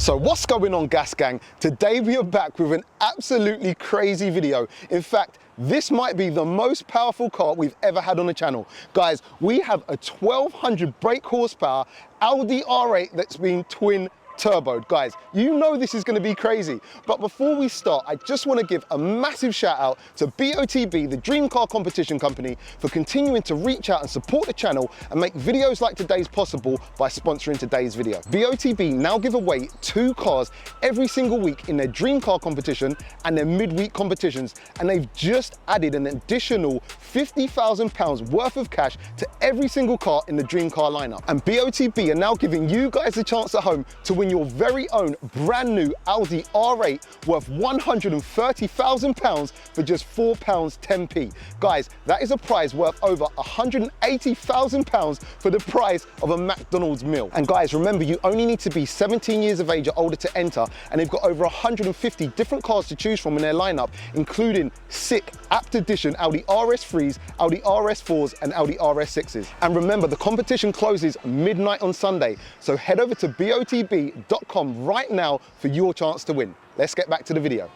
So what's going on, Gas Gang? Today we are back with an absolutely crazy video. In fact, this might be the most powerful car we've ever had on the channel. Guys, we have a 1200 brake horsepower Audi R8 that's been twin turboed. Guys, you know this is going to be crazy. But before we start, I just want to give a massive shout out to BOTB, the Dream Car Competition Company, for continuing to reach out and support the channel and make videos like today's possible by sponsoring today's video. BOTB now give away 2 cars every single week in their Dream Car competition and their midweek competitions, and they've just added an additional £50,000 worth of cash to every single car in the Dream Car lineup. And BOTB are now giving you guys a chance at home to win your very own brand new Audi R8 worth £130,000 for just £4.10p. Guys, that is a prize worth over £180,000 for the price of a McDonald's meal. And guys, remember, you only need to be 17 years of age or older to enter, and they've got over 150 different cars to choose from in their lineup, including sick apt edition Audi RS3s, Audi RS4s and Audi RS6s. And remember, the competition closes midnight on Sunday, so head over to BOTB.com right now for your chance to win. Let's get back to the video.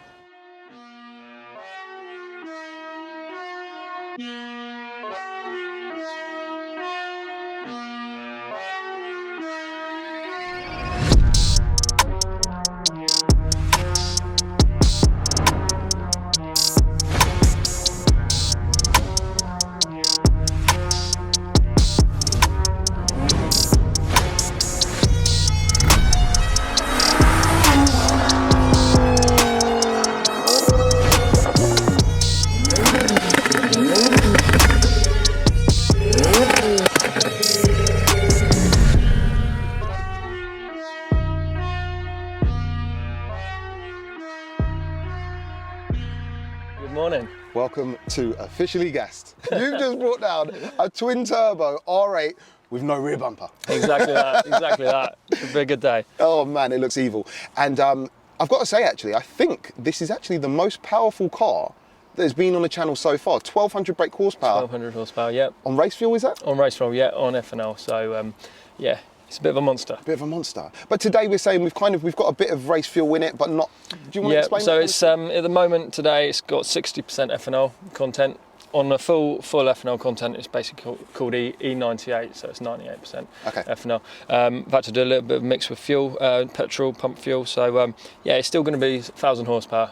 Morning. Welcome to Officially Gassed. You've just brought down a twin turbo R8 with no rear bumper. Exactly that, exactly that. It'll be a good day. Oh man, it looks evil. And I've got to say, actually, I think this is actually the most powerful car that has been on the channel so far. 1200 brake horsepower. 1200 horsepower, yep. On race fuel, is that? On race fuel, yeah, on F&L. So yeah, it's a bit of a monster. A bit of a monster. But today we're saying we've got a bit of race fuel in it, but not. Do you want to explain? So that? it's at the moment today it's got 60% F&L content. On the full F&L content, it's basically called E98, so it's 98% F&L. I've had to do a little bit of mix with fuel, petrol, pump fuel. So yeah, it's still going to be 1,000 horsepower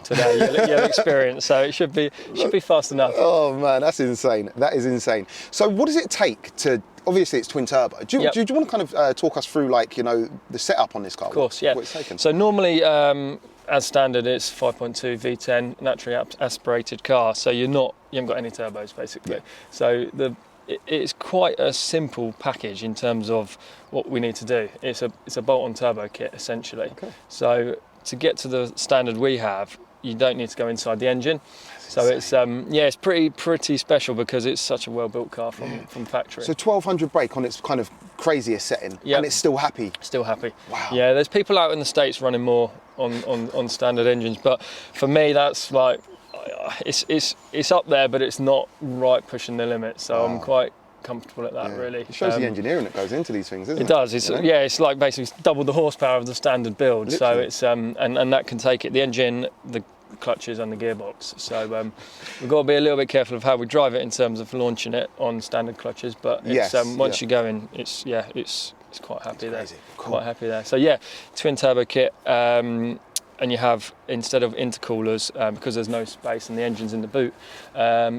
today. You'll experience, so it should be fast enough. Oh man, that's insane. That is insane. So what does it take to? Obviously, it's twin turbo. Do you want to kind of talk us through, like, you know, the setup on this car? Of course, yeah. What it's taken? So normally, as standard, it's 5.2 V10 naturally aspirated car. So you haven't got any turbos basically. Yeah. So it's quite a simple package in terms of what we need to do. It's a bolt-on turbo kit essentially. Okay. So to get to the standard we have, you don't need to go inside the engine. So it's it's pretty special because it's such a well-built car from factory. So 1200 brake on its kind of craziest setting, and it's still happy. Still happy. Wow. Yeah, there's people out in the States running more on standard engines, but for me that's like it's up there, but it's not right pushing the limit. So I'm quite comfortable at that, really. It shows the engineering that goes into these things, isn't it? It does. It's it's like basically double the horsepower of the standard build. Literally. So it's and that can take it. The engine, the clutches and the gearbox. So we've got to be a little bit careful of how we drive it in terms of launching it on standard clutches. But it's, once you go in, it's quite happy there. Cool. Quite happy there. So yeah, twin turbo kit. And you have, instead of intercoolers, because there's no space and the engine's in the boot,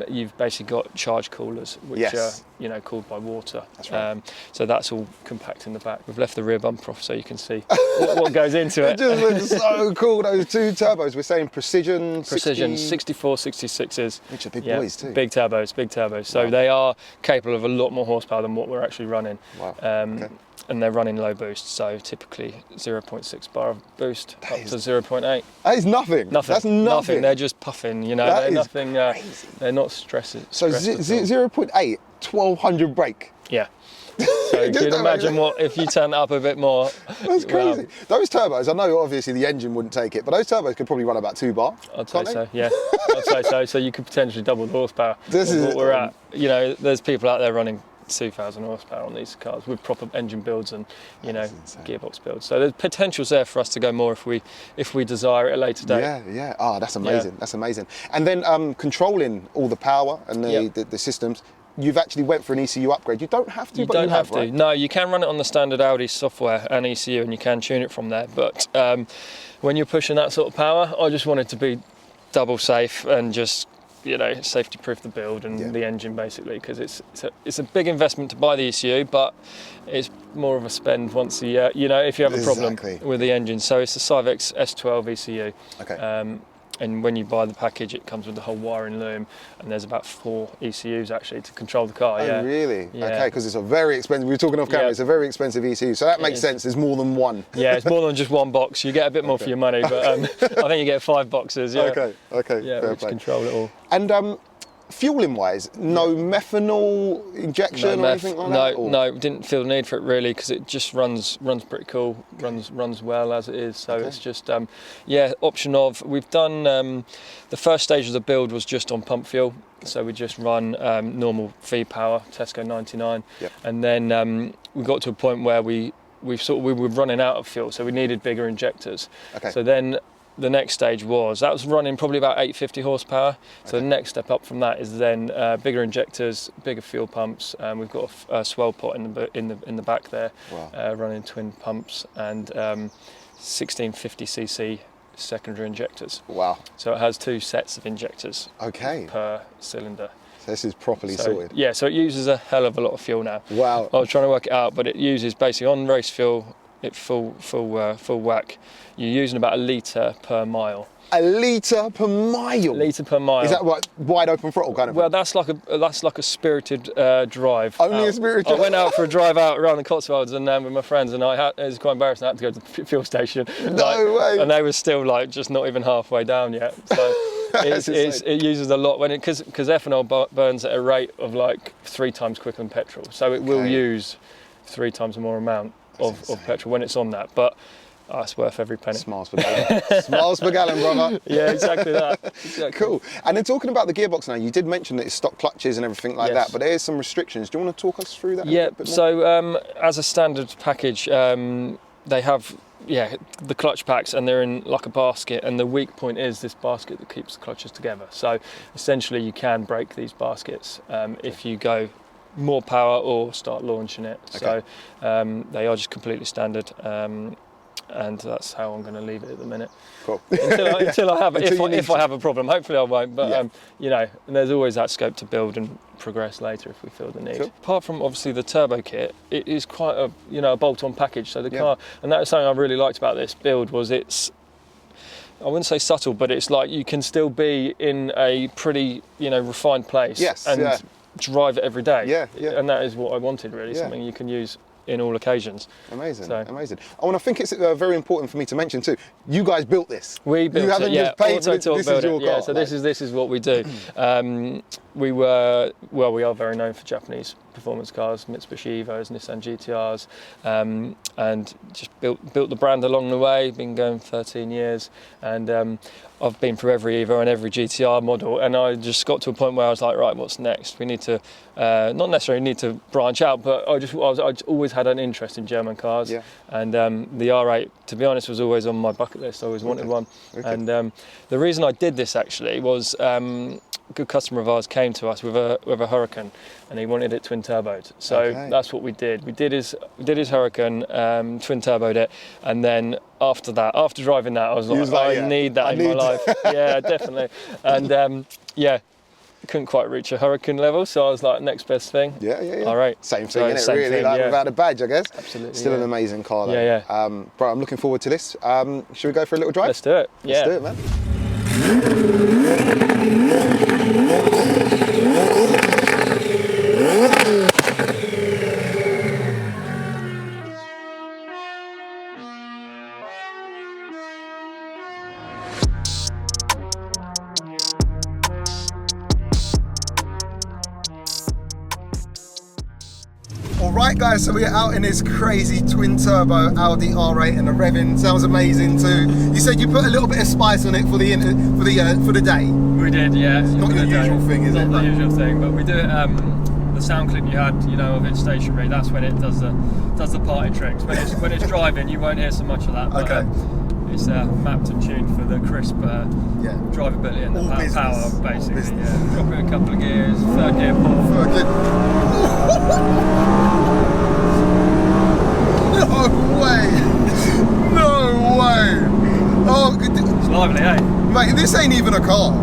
you've basically got charge coolers, which are cooled by water. That's right. So that's all compact in the back. We've left the rear bumper off so you can see what goes into it. It just looks so cool. Those 2 turbos, we're saying precision 64, 66s. Which are big boys too. Big turbos. So they are capable of a lot more horsepower than what we're actually running. Wow. And they're running low boost, so typically 0.6 bar of boost up to 0.8. That is nothing. That's nothing. They're just puffing, they're nothing. They're not stressing. So 0.8, 1200 brake. Yeah. So you can imagine what if you turn it up a bit more. That's crazy. Wow. Those turbos, I know obviously the engine wouldn't take it, but those turbos could probably run about 2 bar. I'd say so, yeah. I'd say so. So you could potentially double the horsepower. This is what we're at. There's people out there running 2,000 horsepower on these cars with proper engine builds and gearbox builds. So there's potentials there for us to go more if we desire at a later date. Yeah. Oh, that's amazing. That's amazing. And then controlling all the power and the systems. You've actually went for an ECU upgrade. You don't have to, but you have to. Right? No, you can run it on the standard Audi software and ECU, and you can tune it from there. But when you're pushing that sort of power, I just wanted to be double safe and just safety proof the build and the engine basically, because it's a big investment to buy the ECU, but it's more of a spend once a year. If you have a problem with the engine. So it's the Cyvex S12 ECU. Okay. And when you buy the package, it comes with the whole wiring loom, and there's about 4 ECUs actually to control the car. Oh, really? Yeah. Okay, because it's a very expensive. We were talking off camera. It's a very expensive ECU, so that makes sense. There's more than one. Yeah, it's more than just one box. You get a bit more for your money, but I think you get 5 boxes. Yeah. Okay. Yeah, which control it all. And fueling wise, no methanol injection or anything like that? No, didn't feel the need for it really, because it just runs pretty cool, runs well as it is. So it's just option of, we've done the first stage of the build was just on pump fuel. So we just run normal feed power, Tesco 99, and then we got to a point where we were running out of fuel, so we needed bigger injectors. So then the next stage was running probably about 850 horsepower. So the next step up from that is then bigger injectors, bigger fuel pumps. We've got a swell pot in the back there, running twin pumps and 1650cc secondary injectors. Wow! So it has 2 sets of injectors. Per cylinder. So this is properly sorted. Yeah. So it uses a hell of a lot of fuel now. Wow! I was trying to work it out, but it uses basically on race fuel. Full whack. You're using about 1 litre per mile. 1 litre per mile? Litre per mile. Is that what, wide open throttle kind of Well, thing? that's like a spirited drive. Only out. A spirited drive? I went out for a drive out around the Cotswolds and with my friends, and it was quite embarrassing. I had to go to the fuel station. No way. And they were still just not even halfway down yet. So it uses a lot because ethanol burns at a rate of 3 times quicker than petrol. So it will use 3 times more amount of petrol when it's on that, but it's worth every penny. Smiles per gallon. Smiles per gallon, brother. Yeah, exactly that. Exactly. Cool. And then talking about the gearbox now, you did mention that it's stock clutches and everything like that, but there's some restrictions. Do you want to talk us through that? Yeah, so as a standard package, they have the clutch packs, and they're in like a basket, and the weak point is this basket that keeps the clutches together. So essentially you can break these baskets if you go more power or start launching it. So they are just completely standard, and that's how I'm going to leave it at the minute. Cool. Until I have if I have a problem. Hopefully I won't, but and there's always that scope to build and progress later if we feel the need. Cool. Apart from obviously the turbo kit, it is quite a bolt-on package. So the car, and that was something I really liked about this build, was I wouldn't say subtle, but it's like you can still be in a pretty refined place. And drive it every day. And that is what I wanted really, something you can use in all occasions. Amazing. Oh, and I think it's very important for me to mention too, you guys built this. We built it. You haven't just paid for this is your car. So this is what we do. We are very known for Japanese performance cars, Mitsubishi Evos, Nissan GTRs, and just built the brand along the way. Been going 13 years, and I've been through every Evo and every GTR model, and I just got to a point where I was like, right, what's next? We need to not necessarily need to branch out, but I always had an interest in German cars, and the R8, to be honest, was always on my bucket list. I always wanted one, and the reason I did this actually was. A good customer of ours came to us with a Hurricane, and he wanted it twin turboed. So that's what we did. We did his Hurricane, twin turboed it, and then after driving that, I was like, I need that in my life. Yeah, definitely. And couldn't quite reach a Hurricane level, so I was like, next best thing. All right. Same thing, innit? Really, without a badge, I guess. Absolutely. Still an amazing car, though. Bro, I'm looking forward to this. Should we go for a little drive? Let's do it. Let's do it, man. Alright guys, so we're out in this crazy twin turbo Audi R8 and the revving sounds amazing too. You said you put a little bit of spice on it for the day. We did, yeah. It's not your usual thing, is it? Not the usual thing, but we do it. the sound clip you had, you know, of it stationary, that's when it does the party tricks. When it's driving, you won't hear so much of that. But, Okay. It's mapped and tuned for the crisp drivability and the power, basically. Yeah. Drop it a couple of gears, third gear pull. Third gear. No way! No way! Oh, It's lively, eh? mate, this ain't even a car.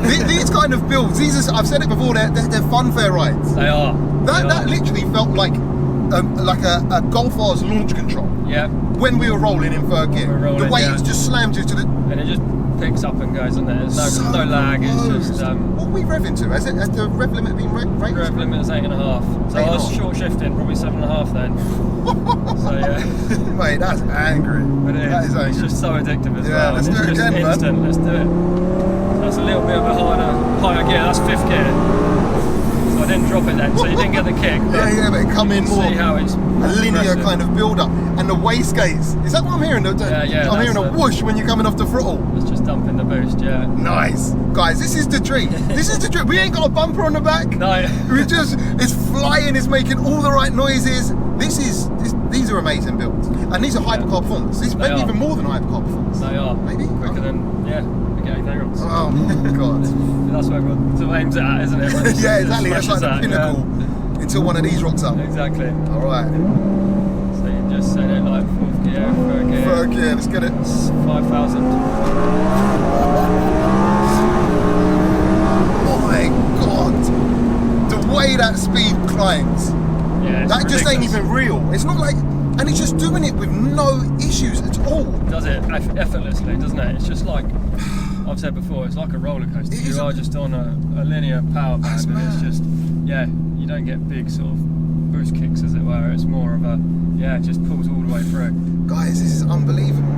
These kind of builds, I've said it before, they're funfair rides. They are. That literally felt like a Golf R's launch control. Yeah. When we were rolling in third gear, the weight just slams you to the. And it just picks up and goes, doesn't it? There's no lag. It's just. What are we revving to? Has the rev limit been raised? Rev limit is 8.5. So I was short shifting, probably 7.5 then. So yeah. Mate, that's angry. But it's just so addictive as well. Let's do it just again, instant. man. Let's do it. That's a little bit of a higher gear. That's fifth gear. I didn't drop it then, so you didn't get the kick. But but it come in more. See how it's a linear kind of build up, and the wastegates. Is that what I'm hearing? Yeah. I'm hearing a whoosh when you're coming off the throttle. It's just dumping the boost, yeah. Nice, guys. This is the dream. This is the dream. We ain't got a bumper on the back. No. It's flying. It's making all the right noises. These are amazing builds, and these are hypercar performance. These maybe even more than hypercar performance. They are. Maybe quicker than anything else. Oh my god. That's what everyone sort of aims at, isn't it? Yeah, exactly. That's like the pinnacle until one of these rocks up. Exactly. All right. So you just set it like fourth gear, third gear. Third gear. Let's get it. 5,000. Oh my god. The way that speed climbs. Yeah. That ridiculous. just ain't even real. It's not like, and it's just doing it with no issues at all. Does it effortlessly, doesn't it? It's just like I've said before. It's like a roller coaster. You are just on a linear power band, and it's just you don't get big sort of boost kicks, as it were. It's more of it just pulls all the way through. Guys, this is unbelievable.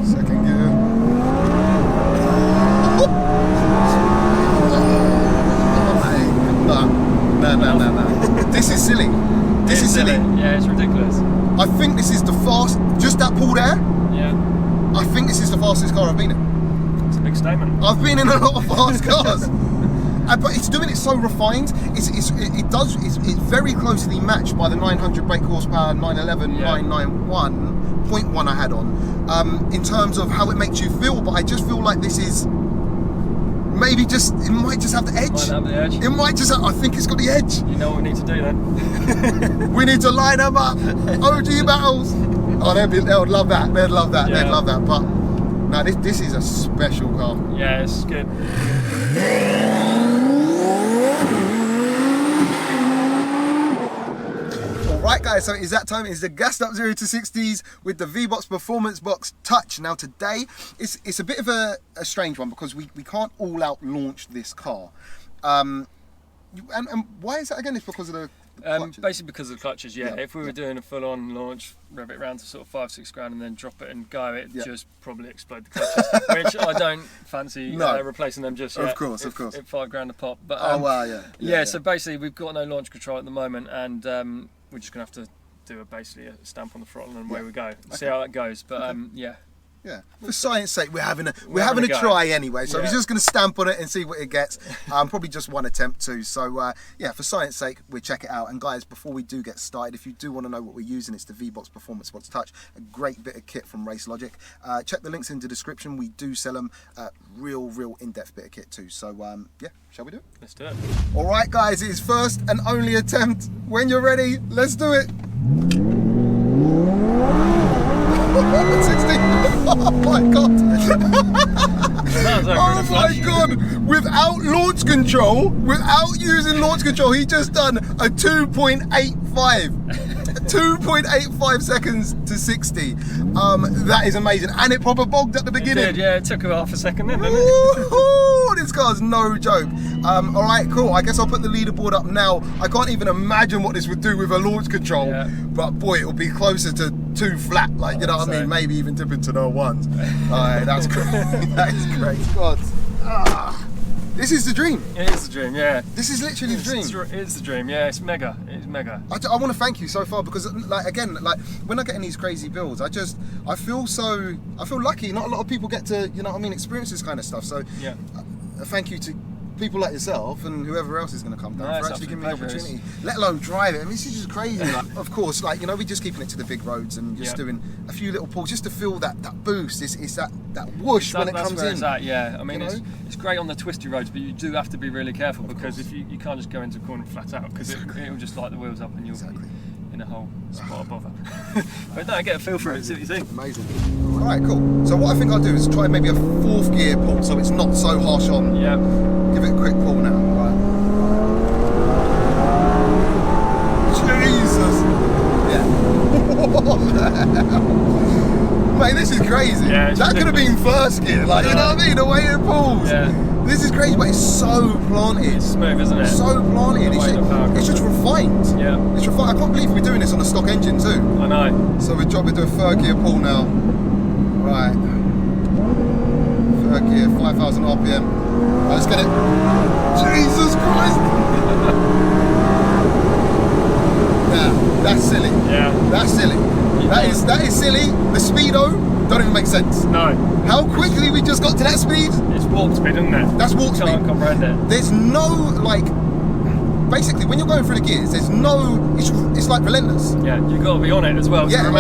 Second gear. No. This is silly. This is silly. Yeah, it's ridiculous. I think this is the just that pull there. Yeah. I think this is the fastest car I've been in. It's a big statement. I've been in a lot of fast cars. But it's doing it so refined. It's very closely matched by the 900 brake horsepower 911 991.1 I had on, in terms of how it makes you feel. But I just feel like this is maybe it might just have the edge. Might have the edge. It might just. I think it's got the edge. You know what we need to do then? We need to line them up. OG battles. Oh, they would love that. They'd love that. Yeah. They'd love that. But no, this is a special car. Yeah, it's good. Right guys, so it's that time. It's the gassed up 0 to 60s with the VBOX Performance Box Touch. Now today, it's a bit of a strange one because we can't all out launch this car. And why is that again? It's because of the basically because of the clutches, If we were doing a full-on launch, rev it round to sort of 5-6 grand and then drop it and go, it just probably explode the clutches, which I don't fancy replacing them just yet. Of course. At £5 grand a pop. But oh wow, yeah. So basically, we've got no launch control at the moment, and we're just gonna have to do basically a stamp on the throttle and away we go. See how that goes. But yeah, for science sake, we're having a try anyway. So we're just going to stamp on it and see what it gets. Probably just one attempt too. So for science sake, we'll check it out. And guys, before we do get started, if you do want to know what we're using, it's the VBOX Performance Box Touch, a great bit of kit from Race Logic. Check the links in the description. We do sell them, real in-depth bit of kit too. So shall we do it? Let's do it. All right, guys, it's first and only attempt. When you're ready, let's do it. 16. Oh my god! Oh my god! Without launch control, without using launch control, he just done a 2.85. 2.85 seconds to 60. That is amazing, and it proper bogged at the beginning. It did, yeah. It took about half a second then, didn't it? This car's no joke. All right, cool. I guess I'll put the leaderboard up now. I can't even imagine what this would do with a launch control, but boy, it'll be closer to 2 flat. Like, you know what I mean? Maybe even dip into no ones. All right, that's great. That is great. God. This is the dream. It is the dream, yeah. This is literally the dream. It's the dream, yeah. It's mega. It's mega. I want to thank you so far because, like, again, like when I get in these crazy builds, I feel lucky. Not a lot of people get to, you know what I mean, experience this kind of stuff. So, yeah. Thank you to people like yourself and whoever else is going to come down for actually giving me the opportunity, let alone drive it. I mean, this is just crazy. Like, of course, like, you know, we're just keeping it to the big roads and just doing a few little pulls just to feel that boost. It's that whoosh when it comes in. Yeah, I mean, it's great on the twisty roads, but you do have to be really careful because if you can't just go into a corner flat out because it'll just light the wheels up and you'll be in a whole spot of bother. But no, get a feel for it, see what you think. Amazing. All right, cool. So what I think I'll do is try maybe a 4th gear pull so it's not so harsh on. Yeah. Give it a quick pull now. Right. Jesus. Yeah. What the hell? Mate, this is crazy. Yeah, that could have been 1st gear, like, you know what I mean? The way it pulls. Yeah. This is crazy, but it's so planted. It's smooth, isn't it? So planted. It's just refined. Yeah. It's refined. I can't believe we're doing this on a stock engine too. I know. So we're dropping to a 3rd gear pull now. Right. 3rd gear, 5,000 RPM. Right, let's get it. Jesus Christ! Yeah, that's silly. Yeah. That's silly. That is silly. The speedo don't even make sense. No. How quickly we just got to that speed? It's warp speed, isn't it? That's warp speed. Can't comprehend it. There's no, like, basically when you're going through the gears, there's no, it's like relentless. Yeah, you've got to be on it as well. Yeah,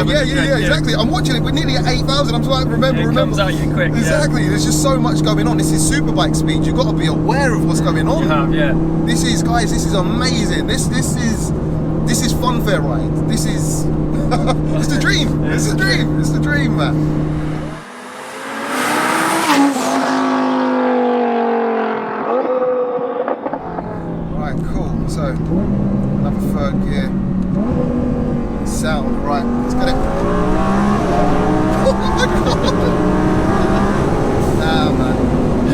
exactly. I'm watching it, we're nearly at 8,000, I'm like, remember. It comes at you quick. Exactly, there's just so much going on. This is superbike speed, you've got to be aware of what's going on. You have, yeah. This is, guys, this is amazing. This is funfair ride. This is, it's the dream. It's the dream. It's the dream, man. So, another 3rd gear. Sound, right, let's get it. Oh my god! Nah, man.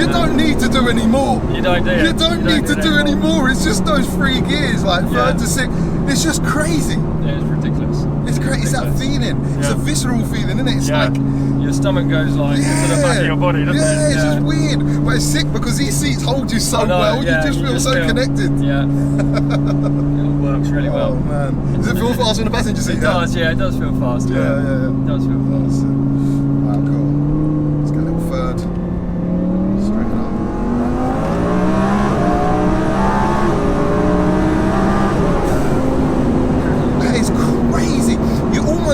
You don't need to do any more. You don't do it. You don't need to do any more. It's just those 3 gears, like 3rd to 6th. It's just crazy. Yeah, it's ridiculous. It's great. It's that feeling. It's a visceral feeling, isn't it? It's like your stomach goes like into the back of your body, doesn't it? It's just weird. But it's sick because these seats hold you so well. You just feel so connected. Yeah. It works really well. Oh man. Does it feel fast in the passenger seat? It does. Yeah, it does feel fast. Yeah. It does feel fast. Wow, cool. Let's get a little 3rd. Straighten up.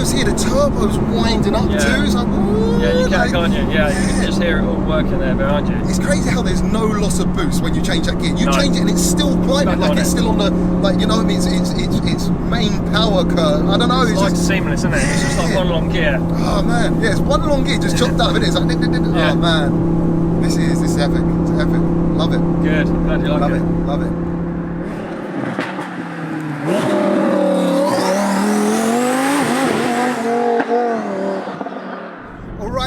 Hear the turbos winding up too. It's like, you can't you? Yeah, you can just hear it all working there behind you. It's crazy how there's no loss of boost when you change that gear. You change it and it's still climbing, like it's still on the, like, you know what I mean? It's main power curve. I don't know. It's like seamless, isn't it? It's just like one long gear. Oh man, yeah, it's one long gear just chopped out of it. It's like, oh man, this is epic. It's epic. Love it. Good. Glad you like it. Love it.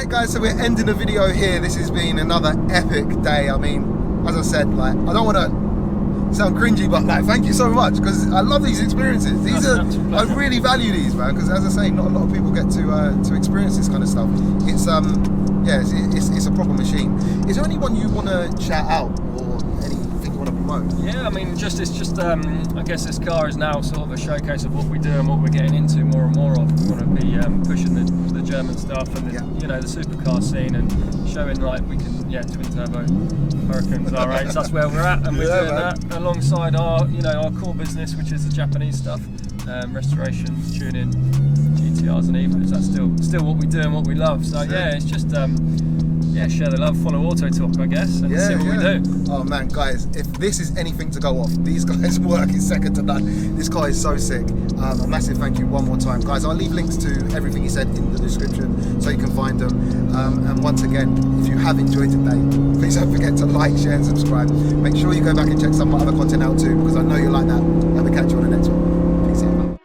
Guys, so we're ending the video here. This has been another epic day. I mean, as I said, like, I don't want to sound cringy, but like, thank you so much because I love these experiences. I really value these, man, because as I say, not a lot of people get to experience this kind of stuff. It's it's a proper machine. Is there anyone you want to shout out or anything you want to promote? Yeah, I mean, it's just I guess this car is now sort of a showcase of what we do and what we're getting into more and more of. We want to be pushing the German stuff and the supercar scene and showing like we can twin turbo Hurricanes R8s. That's where we're at, and we're doing that alongside our our core business, which is the Japanese stuff, restorations, tuning, GTRs and Evos. That's still what we do and what we love. So it's just share the love, follow Auto Talk, I guess, and see what we do. Oh man, guys, if this is anything to go off, these guys' work is second to none. This car is so sick. A massive thank you one more time. Guys, I'll leave links to everything he said in the description so you can find them. And once again, if you have enjoyed today, please don't forget to like, share and subscribe. Make sure you go back and check some of my other content out too, because I know you like that. And we'll catch you on the next one. Peace out.